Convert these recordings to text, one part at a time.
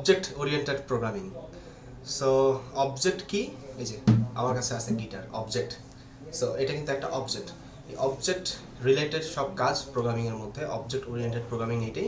Object oriented programming. So object কি, এই যে আমার কাছে আছে গিটার অবজেক্ট। সো এটা কিন্তু একটা অবজেক্ট। এই অবজেক্ট রিলেটেড সব কাজ প্রোগ্রামিংয়ের মধ্যে অবজেক্ট ওরিয়েন্টেড প্রোগ্রামিং এটাই।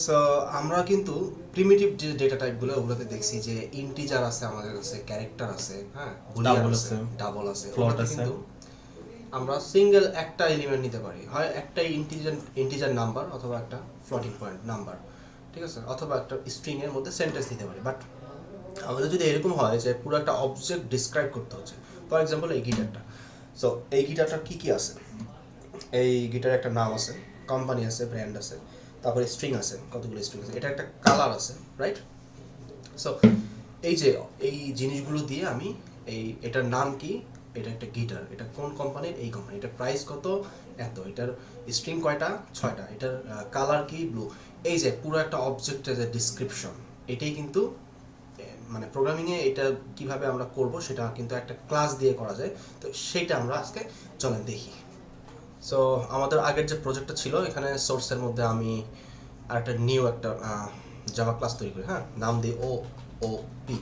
সো আমরা কিন্তু প্রিমিটিভ যে ডেটা টাইপগুলো ওগুলোতে দেখছি যে ইন্টিজার আছে, আমাদের কাছে ক্যারেক্টার আছে, হ্যাঁ, বুলিয়ান আছে, ডাবল আছে, ফ্লোট আছে। কিন্তু আমরা সিঙ্গেল একটা এলিমেন্ট নিতে পারি, হয় একটা ইন্টিজার নাম্বার অথবা একটা ফ্লোটিং পয়েন্ট নাম্বার, ঠিক আছে, অথবা একটা স্ট্রিং এর মধ্যে সেন্টেন্স নিতে পারি। বাট আমাদের যদি এরকম হয় যে পুরো একটা অবজেক্ট ডিসক্রাইব করতে হচ্ছে, ফর এক্সাম্পল এই গিটারটা, সো এই গিটারটার কি কি আছে, এই গিটার একটা নাম আছে, কোম্পানি আছে, ব্র্যান্ড আছে, তারপরে স্ট্রিং আছে, কতগুলো স্ট্রিং আছে, এটা একটা কালার আছে, রাইট? সো এই যে এই জিনিসগুলো দিয়ে আমি এটার নাম কি, এটা একটা গিটার, এটা কোন কোম্পানির, এই কোম্পানি, এটা প্রাইস কত, এত, এটার স্ট্রিং কয়টা, 6টা, এটার কালার কি, ব্লু, এই যে পুরো একটা অবজেক্টের যে ডিসক্রিপশন, এটাই কিন্তু মানে প্রোগ্রামিংয়ে এটা কিভাবে আমরা করব সেটা কিন্তু একটা ক্লাস দিয়ে করা যায়। তো সেটা আমরা আজকে চলেন দেখি। সো আমাদের আগের যে প্রজেক্টটা ছিল, এখানে সোর্সের মধ্যে আমি আর একটা নিউ একটা জাভা ক্লাস তৈরি করি, হ্যাঁ, নাম দিই ওওপি,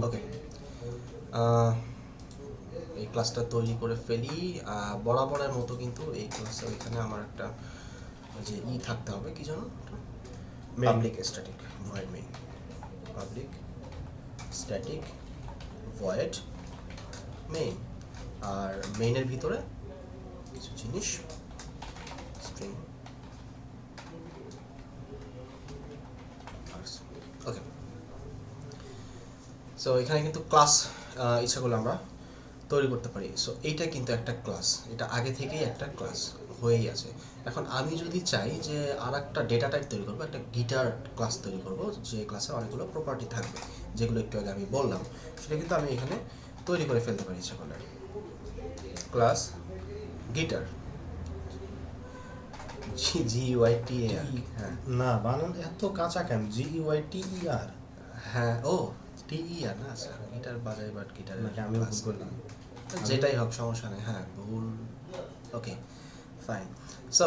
ওকে। এই ক্লাসটা তৈরি করে ফেলি। বরাবরের মতো কিন্তু এই ক্লাসে এখানে আমার একটা যে থাকতে হবে, কি জানো, public static void main, public static void main, আর মেইনের ভিতরে কিছু জিনিস স্ট্রিং, ওকে। সো এখানে কিন্তু ক্লাস ইচ্ছা করলে আমরা তৈরি করতে পারি। সো এইটা কিন্তু একটা ক্লাস, এটা আগে থেকেই একটা ক্লাস হয়েই আছে। এখন আমি যদি চাই যে আর একটা ডেটা টাইপ তৈরি করবো, একটা গিটার ক্লাস তৈরি করবো, যে ক্লাসে অনেকগুলো প্রপার্টি থাকবে যেগুলো একটু আগে আমি বললাম, সেটা কিন্তু আমি এখানে তৈরি করে ফেলতে পারি ইচ্ছা করলে। ক্লাস গিটার, GUITAR, হ্যাঁ না, বানান এত কাঁচা কেন? GUITER। হ্যাঁ, ও TER না, আচ্ছা গিটার বাজাই, বাট গিটার নাকি আমি ভুল করলাম? যেটাই হোক সমস্যা নেই, হ্যাঁ ভুল, ওকে ফাইন। সো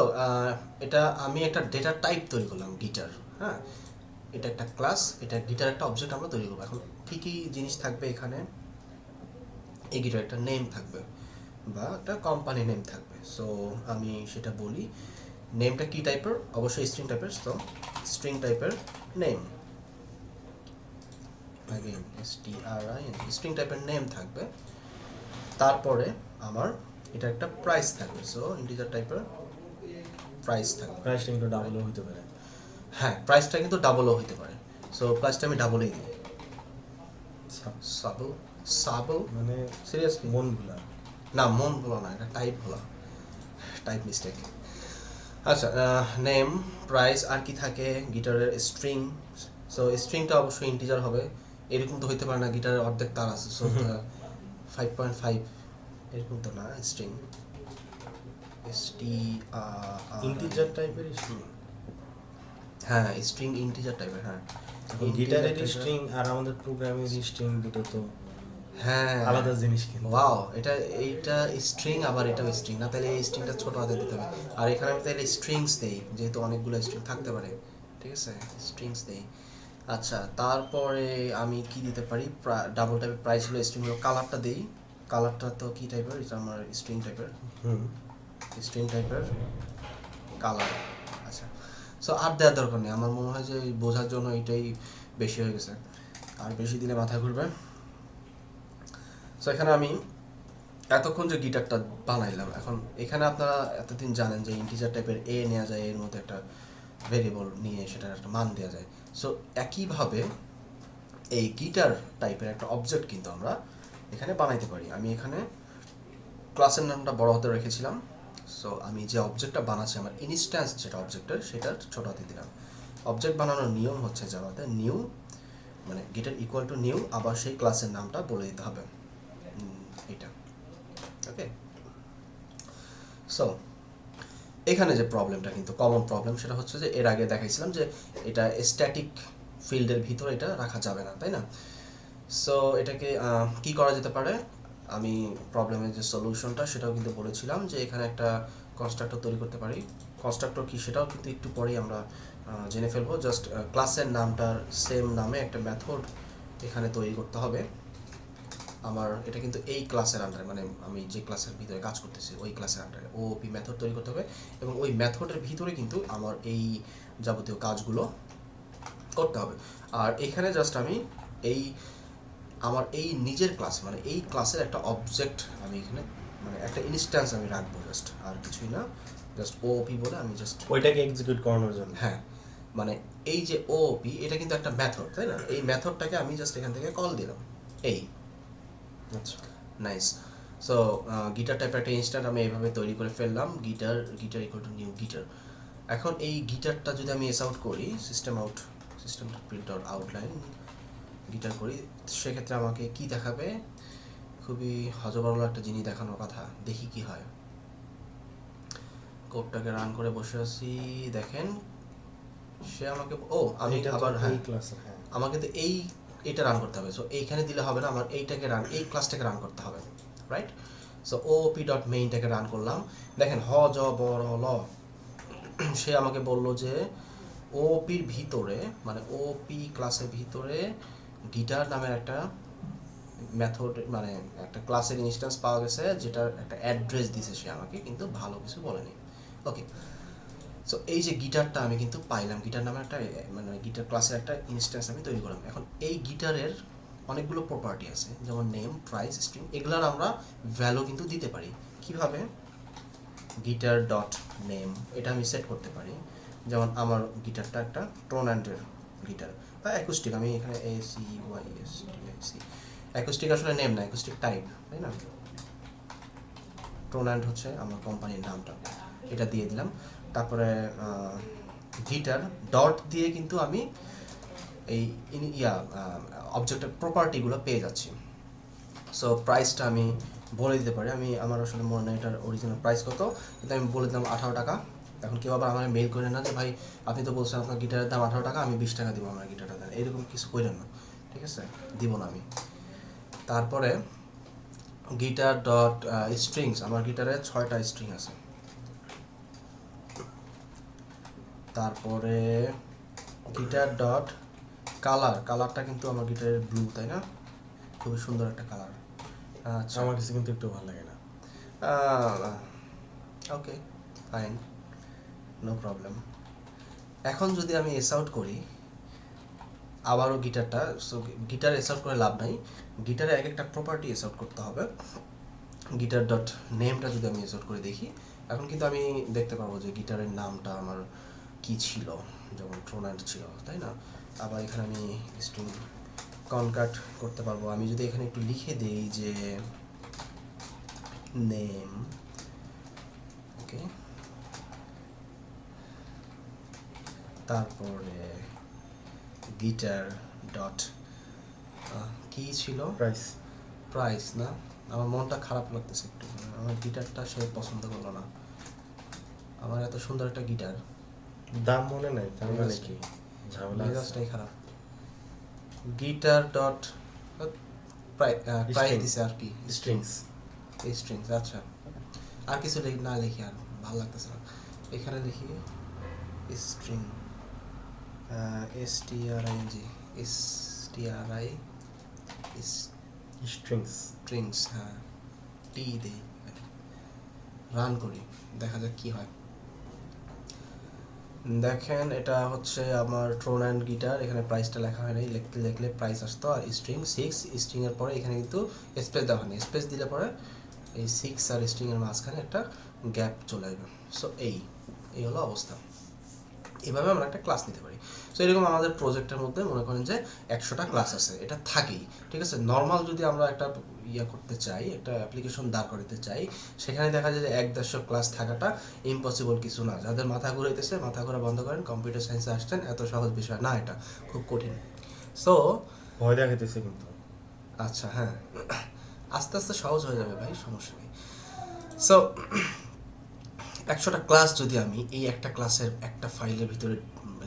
এটা আমি একটা ডেটা টাইপ তৈরি করলাম গিটার, হ্যাঁ, এটা একটা ক্লাস, এটা গিটার একটা অবজেক্ট আমরা তৈরি করবো। এখন কী কী জিনিস থাকবে এখানে, এই গিটার একটা নেম থাকবে বা একটা কোম্পানি নেম থাকবে। সো আমি সেটা বলি, নেমটা কী টাইপের, অবশ্যই স্ট্রিং টাইপের। সো স্ট্রিং টাইপের নেম, again STRIN, স্ট্রিং টাইপের নেম থাকবে। তারপরে আমার এটা একটা প্রাইস থাকবে, সো ইন্টিজার টাইপের প্রাইস থাকবে। প্রাইসটা কিন্তু ডাবলও হতে পারে। হ্যাঁ, প্রাইসটা কিন্তু ডাবলও হতে পারে। সো প্রাইসটা আমি ডাবলই দিই, সাবল, সাবল, মানে সিরিয়াসলি মন ভুলা। না, মন ভোলা না, এটা টাইপ ভোলা, টাইপ মিস্টেক। আচ্ছা, নেম, প্রাইস, আর কি থাকে, গিটারের স্ট্রিং। সো স্ট্রিংটা অবশ্যই ইন্টিজার হবে, এরকম তো হইতে পারে না গিটারের অর্ধেক তার আছে, সো 5.5 এরকম তো না, স্ট্রিং ইন্টিজার টাইপের স্ট্রিং। হ্যাঁ, স্ট্রিং ইন্টিজার টাইপের, হ্যাঁ। গিটারের স্ট্রিং আর আমাদের প্রোগ্রামের স্ট্রিং দুটো তো হ্যাঁ আলাদা জিনিস কিন্তু। ওয়াও, এইটা স্ট্রিং, আবার এটাও স্ট্রিং না, তাহলে এই স্ট্রিংটা ছোট হাতে দিতে হবে। আর এখানে আমি তাহলে স্ট্রিংস দেই, যেহেতু অনেকগুলো স্ট্রিং থাকতে পারে, ঠিক আছে, স্ট্রিংস দেই। আচ্ছা, তারপরে আমি কি দিতে পারি, ডাবল টাইপের প্রাইস হলো স্ট্রিং হলো, কালারটা দেই, কালারটা তো কি টাইপের, এটা আমার স্ট্রিং টাইপের, স্ট্রিং টাইপের কালার। আচ্ছা, সো আর দেওয়ার দরকার নেই, আমার মনে হয় যে বোঝার জন্য এটাই বেশি হয়ে গেছে, আর বেশি দিলে মাথা ঘুরবে। সো এখানে আমি এতক্ষণ যে গিটারটা বানাইলাম, এখন এখানে আপনারা এতদিন জানেন যে ইন্টিজার টাইপের এ নেওয়া যায়, এর মধ্যে একটা ভেরিয়েবল নিয়ে সেটার একটা মান দেওয়া যায়। সো একইভাবে এই গিটার টাইপের একটা অবজেক্ট কিন্তু আমরা এখানে বানাইতে পারি। আমি এখানে ক্লাসের নামটা বড় হাতে রেখেছিলাম। সো আমি যে অবজেক্টটা বানাচ্ছি, আমার ইনস্ট্যান্স যেটা অবজেক্টের, সেটা ছোট হাতে দিলাম। অবজেক্ট বানানোর নিয়ম হচ্ছে জাভাতে নিউ, মানে গিটার ইকুয়াল টু নিউ, আবার সেই ক্লাসের নামটা বলে দিতে হবে, এটা, ওকে। সো এখানে যে প্রবলেমটা কিন্তু কমন প্রবলেম, সেটা হচ্ছে যে এর আগে দেখাইছিলাম যে এটা স্ট্যাটিক ফিল্ডের ভিতরে এটা রাখা যাবে না, তাই না? সো এটাকে কি করা যেতে পারে, আমি প্রবলেমের যে সলিউশনটা সেটাও কিন্তু বলেছিলাম যে এখানে একটা কনস্ট্রাক্টর তৈরি করতে পারি, কনস্ট্রাক্টর কি সেটাও কিন্তু একটু পরেই আমরা জেনে ফেলবো। জাস্ট ক্লাসের নামটার সেম নামে একটা মেথড এখানে তৈরি করতে হবে। আমার এটা কিন্তু এই ক্লাসের আন্ডারে, মানে আমি যে ক্লাসের ভিতরে কাজ করতেছি ওই ক্লাসের আন্ডারে ওপি মেথড তৈরি করতে হবে, এবং ওই মেথডের ভিতরে কিন্তু আমার এই যাবতীয় কাজগুলো করতে হবে। আর এখানে জাস্ট আমি এই আমার এই নিজের ক্লাস, মানে এই ক্লাসের একটা অবজেক্ট আমি এখানে, মানে একটা ইনস্ট্যান্স আমি রাখবো, জাস্ট আর কিছুই না, জাস্ট ওপি বলে আমি জাস্ট ওইটাকে এক্সিকিউট করানোর জন্য। হ্যাঁ, মানে এই যে ওপি এটা কিন্তু একটা মেথড, তাই না? এই মেথডটাকে আমি জাস্ট এখান থেকে কল দিলাম এই। আচ্ছা, নাইস। সো গিটার টাইপের একটা ইনস্ট্যান্ট আমি এইভাবে তৈরি করে ফেললাম, guitar equal to new guitar. এখন এই গিটারটা যদি আমি এস আউট করি, system print out outline guitar করি, সেক্ষেত্রে আমাকে কি দেখাবে? খুবই হজবরল একটা জিনিস দেখানোর কথা, দেখি কি হয়। কোডটাকে রান করে বসে আছি, দেখেন সে আমাকে আমি আবার এই ক্লাসে, হ্যাঁ আমাকে তো এটা রান করতে হবে। সো এইখানে দিলে হবে না, আমার এইটাকে এই ক্লাসটাকে রান করতে হবে, রাইট? সো ওপি ডট মেইনটাকে রান করলাম, দেখেন হ জ বড় ল সে আমাকে বলল যে ওপির ভিতরে, মানে ওপি ক্লাসের ভিতরে গিটার নামের একটা মেথড, মানে একটা ক্লাসের ইনস্ট্যান্স পাওয়া গেছে, যেটার একটা অ্যাড্রেস দিছে সে আমাকে, কিন্তু ভালো কিছু বলেনি। ওকে, সো এই যে গিটারটা আমি কিন্তু পাইলাম, গিটার নামে একটা, মানে গিটার ক্লাসের একটা ইনস্ট্যান্স আমি তৈরি করলাম। এখন এই গিটারের অনেকগুলো প্রপার্টি আছে, যেমন নেম, প্রাইস, স্ট্রিং, এগুলার আমরা ভ্যালু কিন্তু দিতে পারি। কিভাবে? গিটার ডট নেম এটা আমি সেট করতে পারি। যেমন আমার গিটারটা একটা টোন অ্যান্ডের গিটার বা অ্যাকুস্টিক, আমি এখানে ACYSTIC, অ্যাকুস্টিক আসলে নেম না, অ্যাকুস্টিক টাইপ, তাই না? টোন অ্যান্ড হচ্ছে আমার কোম্পানির নামটা, এটা দিয়ে দিলাম। তারপরে গিটার ডট দিয়ে কিন্তু আমি এই অবজেক্টের প্রপার্টিগুলো পেয়ে যাচ্ছি। সো প্রাইসটা আমি বলে দিতে পারি, আমার আসলে মনে নেই এটার অরিজিনাল প্রাইস কত, কিন্তু আমি বলে দিলাম 18 টাকা। এখন কেউ আবার আমার মেইল করেন না যে ভাই আপনি তো বলছেন আপনার গিটারের দাম 18 টাকা, আমি 20 টাকা দিব আমার গিটারটা দেন, এরকম কিছু করেন না, ঠিক আছে? দিব না আমি। তারপরে গিটার ডট স্ট্রিংস, আমার গিটারে 6টা স্ট্রিং আছে। তারপরে গিটার ডট কালারটা কিন্তু আমার গিটারের ব্লু, তাই না? খুবই সুন্দর একটা কালার। আচ্ছা, আমার কাছে কিন্তু একটু ভালো লাগে না। ওকে, ফাইন, নো প্রবলেম। এখন যদি আমি এস আউট করি আবারও গিটারটা, সো গিটার এস আউট করে লাভ নাই, গিটারে এক একটা প্রপার্টি এস আউট করতে হবে। গিটার ডট নেমটা যদি আমি এস আউট করে দেখি, এখন কিন্তু আমি দেখতে পাবো যে গিটারের নামটা আমার কি ছিল, যেমন ট্রোনান্ট ছিল, তাই না? আবার এখানে আমি স্ট্রিং কনকাট করতে পারবো। আমি যদি এখানে একটু লিখে দিই যে নেম, ওকে, তারপরে গিটার ডট কি ছিল, প্রাইস না, আমার মনটা খারাপ লাগতেছে একটু, আমার গিটারটা সে পছন্দ করলো না, আমার এত সুন্দর একটা গিটার, দাম মনে নাই, তার মানে কি ঝামেলা আছে? মেজাজটাই খারাপ। গিটার ডট প্রাইস দিছে আর কি, স্ট্রিংস। আচ্ছা, আর কিছু না লিখি, আর ভালো লাগতেছে না, এখানে লিখি স্ট্রিং, স্ট্রিংস, হ্যাঁ, টি দেই, রান করি, দেখা যাক কি হয়। দেখেন এটা হচ্ছে আমার ট্রোন অ্যান্ড গিটার, এখানে প্রাইসটা লেখা হয় নাই, লিখলে প্রাইস আসতো, আর স্ট্রিং 6, স্ট্রিংয়ের পরে এখানে কিন্তু স্পেস দেওয়া হয়নি, স্পেস দিলে পরে এই 6 আর স্ট্রিংয়ের মাঝখানে একটা গ্যাপ চলে আসবে। সো এই হলো অবস্থা। এভাবে আমরা একটা ক্লাস নিতে পারি। সো এরকম আমাদের প্রজেক্টের মধ্যে মনে করেন যে 100টা ক্লাস আছে, এটা থাকেই, ঠিক আছে? নর্মাল যদি আমরা একটা করতে চাই, একটা অ্যাপ্লিকেশন দাঁড় করাতে চাই, সেখানে দেখা যায় যে 1-150 ক্লাস থাকাটা ইম্পসিবল কিছু না। যাদের মাথা ঘুরাইতেছে, মাথা ঘোরা বন্ধ করেন, কম্পিউটার সায়েন্সে আসছেন, এত সহজ বিষয় না, এটা খুব কঠিন। সো ভয় দেখাইতেছে কিন্তু। আচ্ছা, হ্যাঁ, আস্তে আস্তে সহজ হয়ে যাবে ভাই, সমস্যা নেই। সো 100টা ক্লাস যদি আমি এই একটা ক্লাসের একটা ফাইলের ভিতরে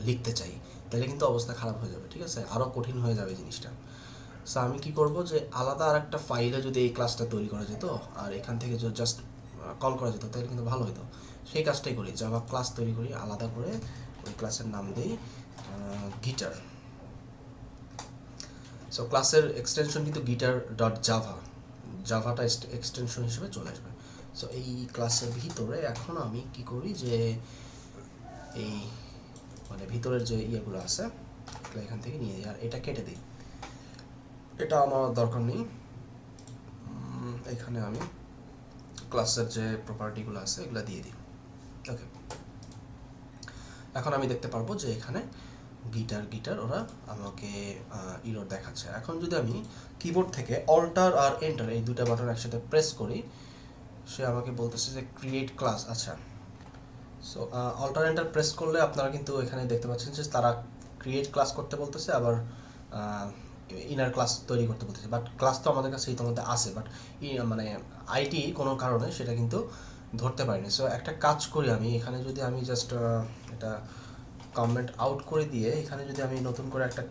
লিখতে চাই, তাহলে কিন্তু অবস্থা খারাপ হয়ে যাবে, ঠিক আছে? আরও কঠিন হয়ে যাবে জিনিসটা। সো আমি কি করব, যে আলাদা আর একটা ফাইলে যদি এই ক্লাসটা তৈরি করা যেত, আর এখান থেকে জাস্ট কল করা যেত তাহলে কিন্তু ভালো হতো। সেই কাজটাই করি, জাভা ক্লাস তৈরি করি আলাদা করে, ওই ক্লাসের নাম দিই গিটার। সো ক্লাসের এক্সটেনশন কিন্তু গিটার ডট জাভা, জাভাটা এক্সটেনশন হিসেবে চলে আসবে। সো এই ক্লাসের ভিতরে এখন আমি কি করি যে এই মানে ভিতরের যে ইয়েগুলো আছে এগুলো এখান থেকে নিয়ে দিই, আর এটা কেটে দিই, এটা আমার দরকার নেই। এখানে আমি ক্লাসের যে প্রপার্টিগুলো আছে এগুলো দিয়ে দিই। ওকে, এখন আমি দেখতে পারবো যে এখানে গিটার গিটার ওরা আমাকে ইরর দেখাচ্ছে। এখন যদি আমি কিবোর্ড থেকে অল্টার আর এন্টার এই দুটো বাটন একসাথে প্রেস করি, সে আমাকে বলতেছে যে ক্রিয়েট ক্লাস। আচ্ছা, সো অল্টার এন্টার প্রেস করলে আপনারা কিন্তু এখানে দেখতে পাচ্ছেন যে তারা ক্রিয়েট ক্লাস করতে বলতেছে, আবার ইনার ক্লাস তৈরি করতে বলতেছে। বাট ক্লাস তো আমাদের কাছে ইতিমধ্যে আছে, বাট মানে আইটি কোনো কারণে সেটা কিন্তু ধরতে পারিনি। সো একটা কাজ করি আমি, এখানে যদি আমি জাস্ট এটা কমেন্ট আউট করে দিয়ে এখানে যদি আমি নতুন করে একটা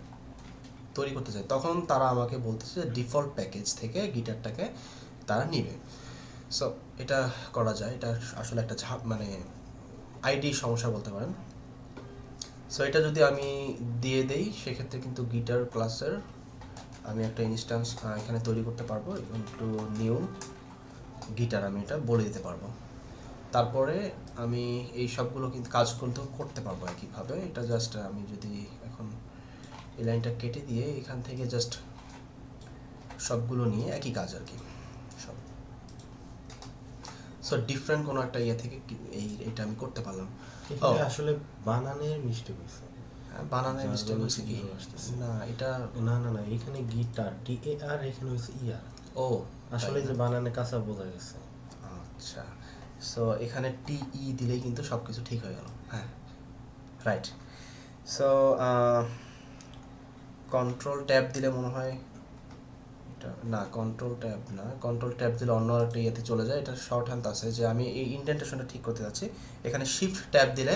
তৈরি করতে চাই, তখন তারা আমাকে বলতেছে ডিফল্ট প্যাকেজ থেকে গিটারটাকে তারা নিবে। সো এটা করা যায়, এটা আসলে একটা মানে আইডি সমস্যা বলতে পারেন। সো এটা যদি আমি দিয়ে দেই সেক্ষেত্রে কিন্তু গিটার ক্লাসের আমি একটা ইনস্ট্যান্স এখানে তৈরি করতে পারবো, একটু নিউ গিটার আমি এটা বলে দিতে পারবো। তারপরে আমি এই সবগুলো কিন্তু কাজ করতে পারবো একইভাবে। এটা জাস্ট আমি যদি এখন এই লাইনটা কেটে দিয়ে এখান থেকে জাস্ট সবগুলো নিয়ে একই কাজ আর কি সব। সো ডিফারেন্ট কোনো একটা ইয়ে থেকে এইটা আমি করতে পারলাম। আসলে বানানের মিস্টেক হয়েছে। বানানের মিস্টেক হয়েছে কি? না এটা না এখানে গিটার TAR, এখানে হয়েছে ER। ও আসলে যে বানানে কাঁচা বোঝা গেছে। আচ্ছা, সো এখানে TE দিলেই কিন্তু সব কিছু ঠিক হয়ে গেল। হ্যাঁ, রাইট। সো কন্ট্রোল ট্যাব দিলে মনে হয় এটা না, কন্ট্রোল ট্যাব না, কন্ট্রোল ট্যাব দিলে অন্য একটা ইয়েতে চলে যায়। এটা শর্ট হ্যান্ড আছে যে আমি এই ইন্ডেন্টেশনটা ঠিক করতে যাচ্ছি, এখানে শিফট ট্যাব দিলে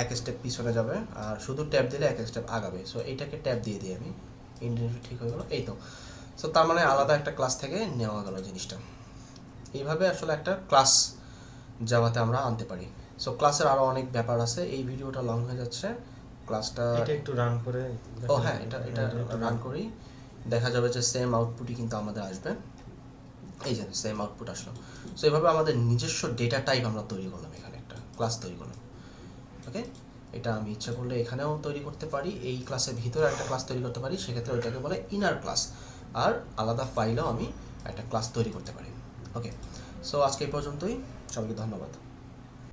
এক স্টেপ পিছনে যাবে, আর শুধু ট্যাব দিলে এক স্টেপ আগাবে। সো এইটাকে ট্যাব দিয়ে দিই আমি, ইন্ডেন্টেশন ঠিক হয়ে গেল, এই তো। সো তার মানে আলাদা একটা ক্লাস থেকে নেওয়া গেল জিনিসটা। এইভাবে আসলে একটা ক্লাস জাভাতে আমরা আনতে পারি। সো ক্লাসের আরও অনেক ব্যাপার আছে, এই ভিডিওটা লং হয়ে যাচ্ছে, ক্লাসটা এটা একটু রান করে। ও হ্যাঁ, এটা রান করি, দেখা যাবে যে সেম আউটপুটই কিন্তু আমাদের আসবে। এই যে সেম আউটপুট আসলো। সো এইভাবে আমাদের নিজস্ব ডেটা টাইপ আমরা তৈরি করলাম, এখানে একটা ক্লাস তৈরি করলাম। ওকে, এটা আমি ইচ্ছা করলে এখানেও তৈরি করতে পারি, এই ক্লাসের ভিতরে একটা ক্লাস তৈরি করতে পারি, সেক্ষেত্রে ওইটাকে বলে ইনার ক্লাস। আর আলাদা ফাইলেও আমি একটা ক্লাস তৈরি করতে পারি। ওকে, সো আজকে এই পর্যন্তই, সবাইকে ধন্যবাদ।